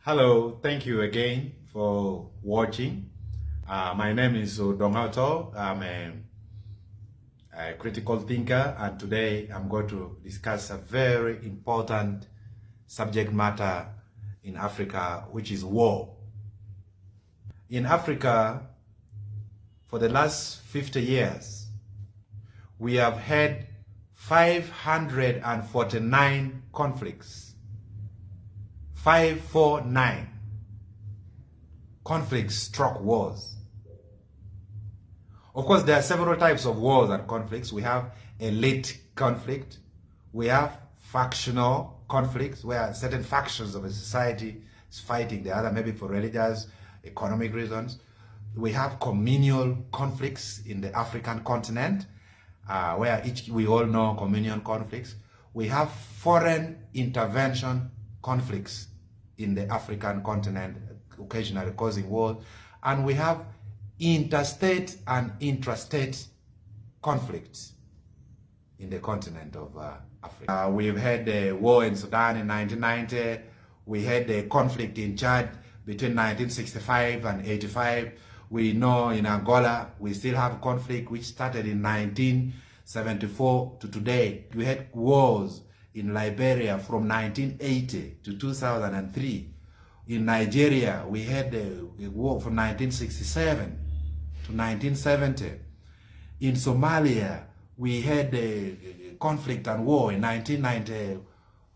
Hello, thank you again for watching. My name is Otto. I'm a critical thinker, and today I'm going to discuss a very important subject matter in Africa, which is war. In Africa, for the last 50 years, we have had 549 conflicts. 549 conflicts struck wars. Of course, there are several types of wars and conflicts. We have elite conflict. We have factional conflicts, where certain factions of a society is fighting the other, maybe for religious, economic reasons. We have communal conflicts in the African continent, where we all know communal conflicts. We have foreign intervention conflicts in the African continent, occasionally causing wars. And we have interstate and intrastate conflicts in the continent of Africa. We've had a war in Sudan in 1990. We had a conflict in Chad between 1965 and 85. We know in Angola, we still have conflict which started in 1974 to today. We had wars in Liberia from 1980 to 2003. In Nigeria, we had a war from 1967 to 1970. In Somalia, we had a conflict and war in 1991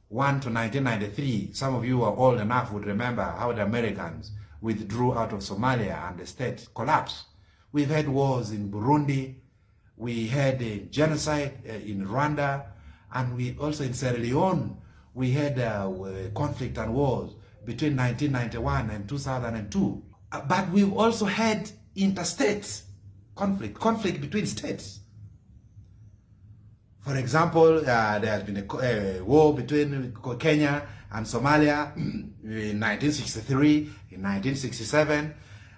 to 1993. Some of you who are old enough would remember how the Americans withdrew out of Somalia and the state collapsed. We've had wars in Burundi. We had a genocide in Rwanda. And we also in Sierra Leone, we had conflict and wars between 1991 and 2002. But we've also had interstate conflict between states. For example, there has been a war between Kenya and Somalia in 1963, in 1967.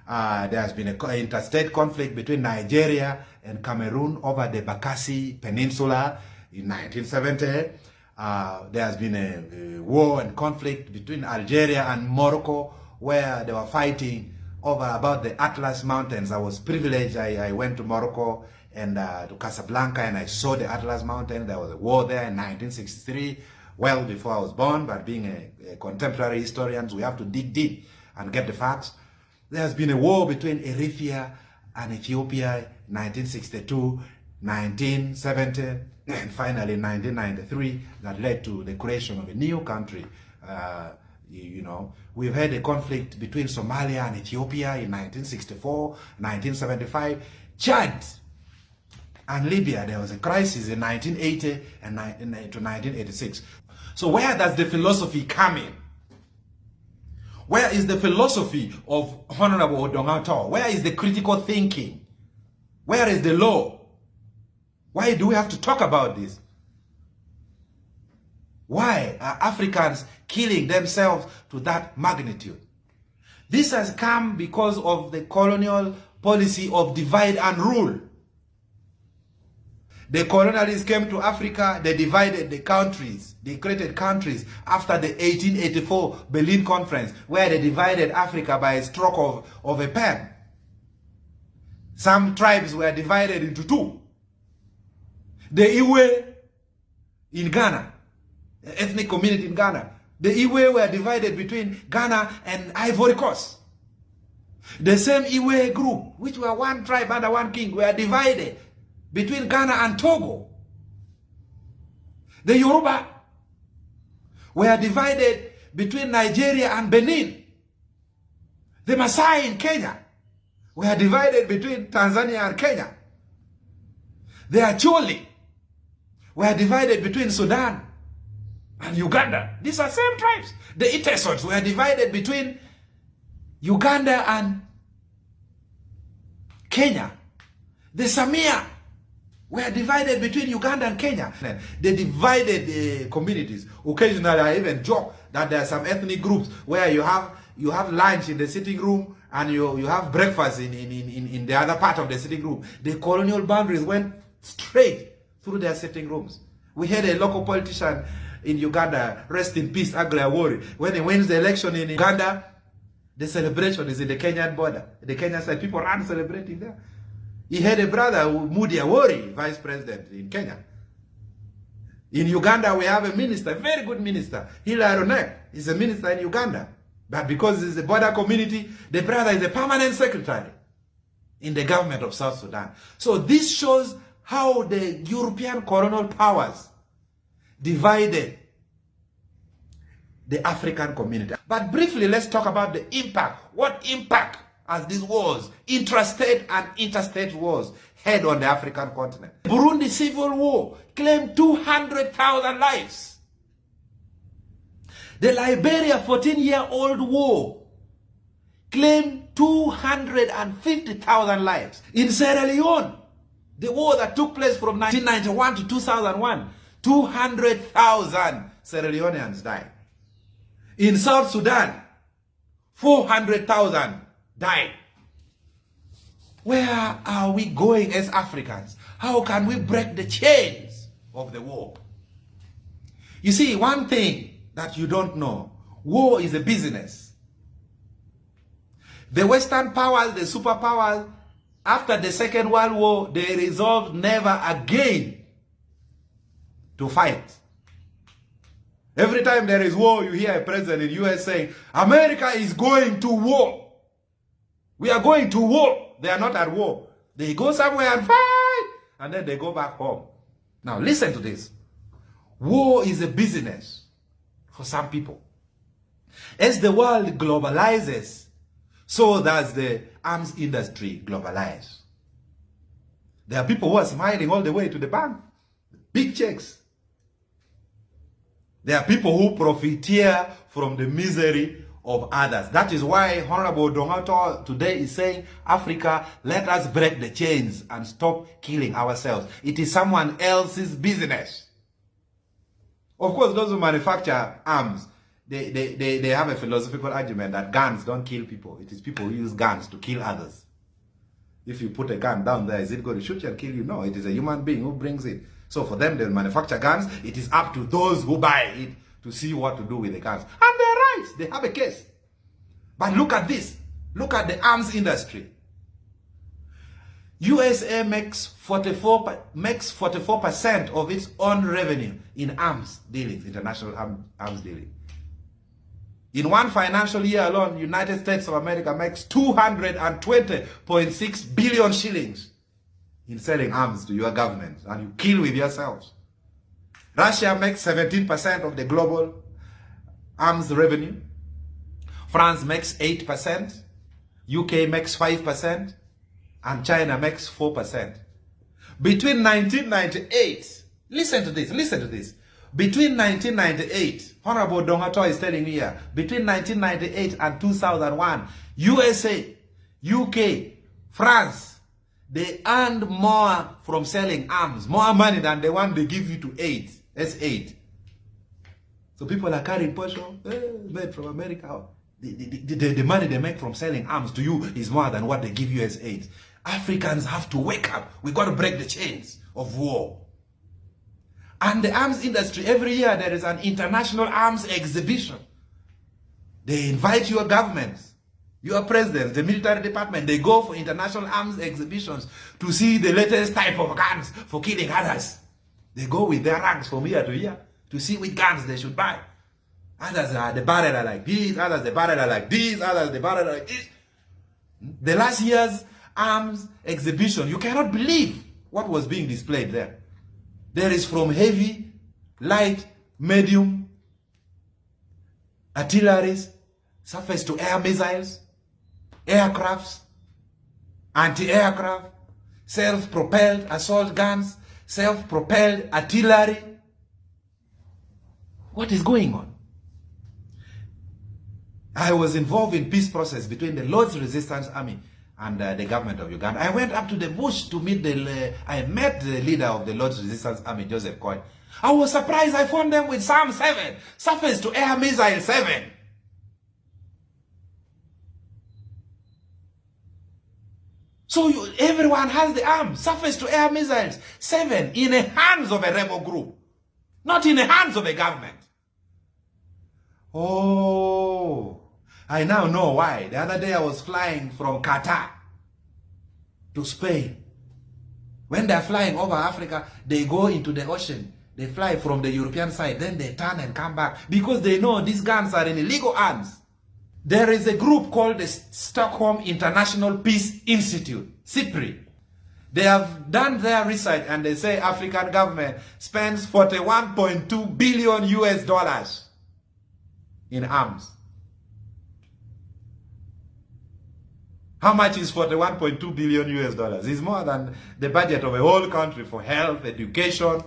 There has been an interstate conflict between Nigeria and Cameroon over the Bakassi Peninsula in 1970. There has been a war and conflict between Algeria and Morocco, where they were fighting over about the Atlas Mountains. I was privileged. I went to Morocco and to Casablanca, and I saw the Atlas Mountains. There was a war there in 1963, well before I was born. But being a contemporary historians, we have to dig deep and get the facts. There has been a war between Eritrea and Ethiopia in 1962, 1970, and finally in 1993, that led to the creation of a new country. We've had a conflict between Somalia and Ethiopia in 1964, 1975. Chad and Libya, there was a crisis in 1980 and to 1986. So where does the philosophy come in? Where is the philosophy of Honorable Otto? Where is the critical thinking? Where is the law? Why do we have to talk about this? Why are Africans killing themselves to that magnitude? This has come because of the colonial policy of divide and rule. The colonialists came to Africa, they divided the countries, they created countries after the 1884 Berlin Conference, where they divided Africa by a stroke of a pen. Some tribes were divided into two. The Iwe in Ghana, ethnic community in Ghana, the Iwe were divided between Ghana and Ivory Coast. The same Iwe group, which were one tribe under one king, were divided between Ghana and Togo. The Yoruba were divided between Nigeria and Benin. The Maasai in Kenya were divided between Tanzania and Kenya. The Acholi were divided between Sudan and Uganda. These are same tribes. The Exp0ses were divided between Uganda and Kenya. The Samia were divided between Uganda and Kenya. They divided the communities. Occasionally, I even joke that there are some ethnic groups where you have lunch in the sitting room and you have breakfast in the other part of the sitting room. The colonial boundaries went straight through their sitting rooms. We had a local politician in Uganda. Rest in peace, Aggrey Awori. When he wins the election in Uganda, the celebration is in the Kenyan border. The Kenyan side, people aren't celebrating there. He had a brother, Moody Awori, vice president in Kenya. In Uganda, we have a minister, a very good minister. Hilary Onek is a minister in Uganda. But because it's a border community, the brother is a permanent secretary in the government of South Sudan. So this shows how the European colonial powers divided the African community. But briefly, let's talk about the impact. What impact has these wars, intrastate and interstate wars, had on the African continent? Burundi civil war claimed 200,000 lives. The Liberia 14-year-old war claimed 250,000 lives. In Sierra Leone, the war that took place from 1991 to 2001, 200,000 Sierra Leoneans died. In South Sudan, 400,000 died. Where are we going as Africans? How can we break the chains of the war? You see, one thing that you don't know, war is a business. The Western powers, the superpowers, after the Second World War, they resolved never again to fight. Every time there is war, you hear a president in the US saying, America is going to war. We are going to war. They are not at war. They go somewhere and fight, and then they go back home. Now listen to this. War is a business for some people. As the world globalizes, so does the arms industry globalize. There are people who are smiling all the way to the bank. Big checks. There are people who profiteer from the misery of others. That is why Honorable Otto today is saying, Africa, let us break the chains and stop killing ourselves. It is someone else's business. Of course, those who manufacture arms, they have a philosophical argument that guns don't kill people. It is people who use guns to kill others. If you put a gun down there, is it going to shoot you and kill you? No, it is a human being who brings it. So for them, they manufacture guns. It is up to those who buy it to see what to do with the guns. And they're right. They have a case. But look at this. Look at the arms industry. USA makes 44% of its own revenue in arms dealings, international arms dealing. In one financial year alone, United States of America makes 220.6 billion shillings in selling arms to your government, and you kill with yourselves. Russia makes 17% of the global arms revenue. France makes 8%. UK makes 5%. And China makes 4%. Between 1998, listen to this. Between 1998, Honorable Dongato is telling me here, between 1998 and 2001, USA, UK, France, they earned more from selling arms, more money than the one they give you to aid, as aid. So people are carrying Porsche, made from America. The money they make from selling arms to you is more than what they give you as aid. Africans have to wake up. We got to break the chains of war. And the arms industry, every year there is an international arms exhibition. They invite your governments, your presidents, the military department, they go for international arms exhibitions to see the latest type of guns for killing others. They go with their ranks from year to year to see which guns they should buy. Others the barrel are like this, others the barrel are like this, others the barrel are like this. The last year's arms exhibition, you cannot believe what was being displayed there. There is from heavy, light, medium, artilleries, surface-to-air missiles, aircrafts, anti-aircraft, self-propelled assault guns, self-propelled artillery. What is going on? I was involved in peace process between the Lord's Resistance Army and the government of Uganda. I went up to the bush to meet I met the leader of the Lord's Resistance Army, Joseph Kony. I was surprised. I found them with SAM 7, surface-to-air missile 7. So everyone has the arms, surface-to-air missiles 7 in the hands of a rebel group. not in the hands of a government. Oh, I now know why. The other day I was flying from Qatar to Spain. When they're flying over Africa, they go into the ocean. They fly from the European side, then they turn and come back because they know these guns are in illegal hands. There is a group called the Stockholm International Peace Institute, SIPRI. They have done their research and they say African government spends 41.2 billion US dollars in arms. How much is 41.2 billion US dollars? It's more than the budget of a whole country for health, education,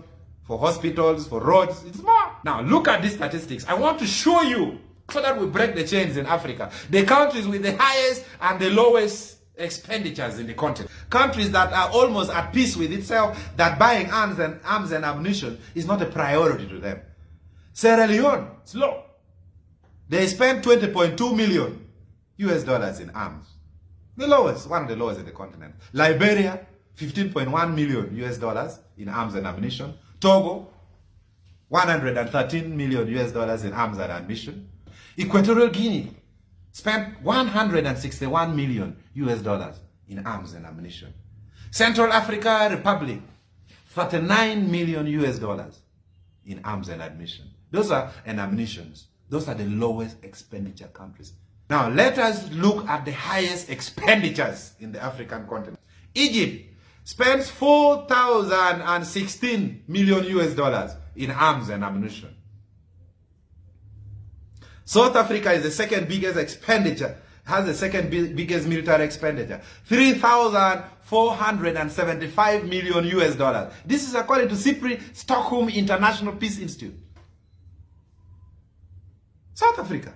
for hospitals, for roads. It's more. Now look at these statistics. I want to show you so that we break the chains in Africa. The countries with the highest and the lowest expenditures in the continent. Countries that are almost at peace with itself, that buying arms and ammunition is not a priority to them. Sierra Leone, it's low. They spend 20.2 million US dollars in arms. The lowest, one of the lowest in the continent. Liberia, 15.1 million US dollars in arms and ammunition. Togo, 113 million US dollars in arms and ammunition. Equatorial Guinea spent 161 million US dollars in arms and ammunition. Central Africa Republic, 39 million US dollars in arms and ammunition. Those are ammunitions. Those are the lowest expenditure countries. Now let us look at the highest expenditures in the African continent. Egypt spends 4,016 million US dollars in arms and ammunition. South Africa is the second biggest expenditure, has the second biggest military expenditure, 3,475 million US dollars. This is according to SIPRI, Stockholm International Peace Institute. South Africa.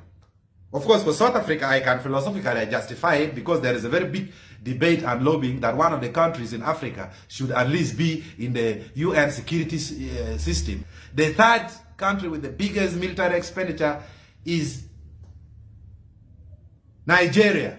Of course, for South Africa, I can philosophically justify it because there is a very big debate and lobbying that one of the countries in Africa should at least be in the UN security system. The third country with the biggest military expenditure is Nigeria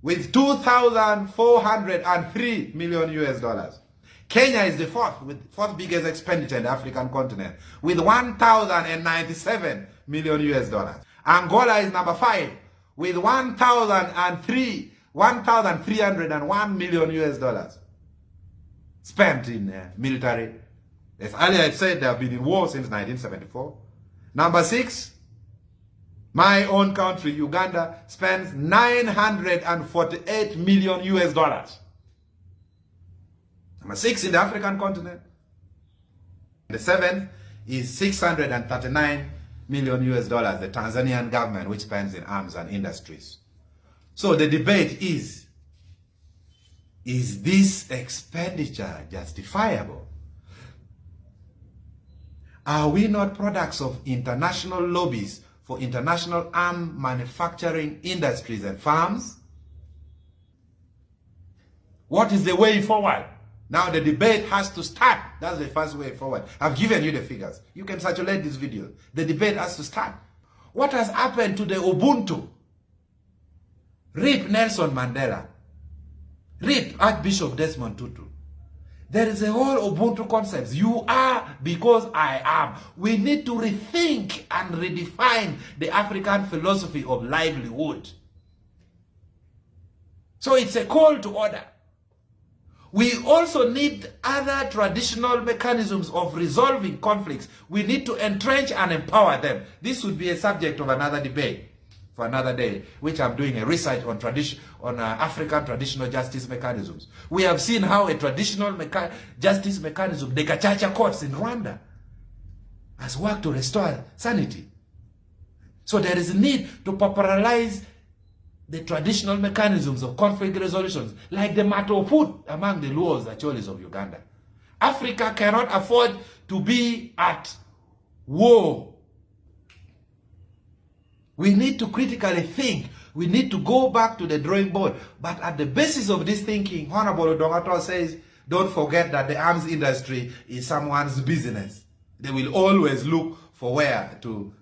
with 2,403 million US dollars. Kenya is the fourth biggest expenditure in the African continent with 1,097 million US dollars. Angola is number 5 with 1,301 million US dollars spent in military. As earlier I said, they have been in war since 1974. Number 6, my own country, Uganda, spends 948 million US dollars. Number 6 in the African continent. The 7th is 639 million US dollars, the Tanzanian government, which spends in arms and industries. So the debate is this expenditure justifiable? Are we not products of international lobbies for international arm manufacturing industries and farms? What is the way forward? Now the debate has to start. That's the first way forward. I've given you the figures. You can circulate this video. The debate has to start. What has happened to the Ubuntu? RIP Nelson Mandela. RIP Archbishop Desmond Tutu. There is a whole Ubuntu concept. You are because I am. We need to rethink and redefine the African philosophy of livelihood. So it's a call to order. We also need other traditional mechanisms of resolving conflicts. We need to entrench and empower them. This would be a subject of another debate for another day, which I'm doing a research on African traditional justice mechanisms. We have seen how a traditional justice mechanism, the Gacaca courts in Rwanda, has worked to restore sanity. So there is a need to popularize the traditional mechanisms of conflict resolutions, like the Matoput among the Luos, the Cholis of Uganda. Africa cannot afford to be at war. We need to critically think. We need to go back to the drawing board. But at the basis of this thinking, Honorable Otto says, don't forget that the arms industry is someone's business. They will always look for where to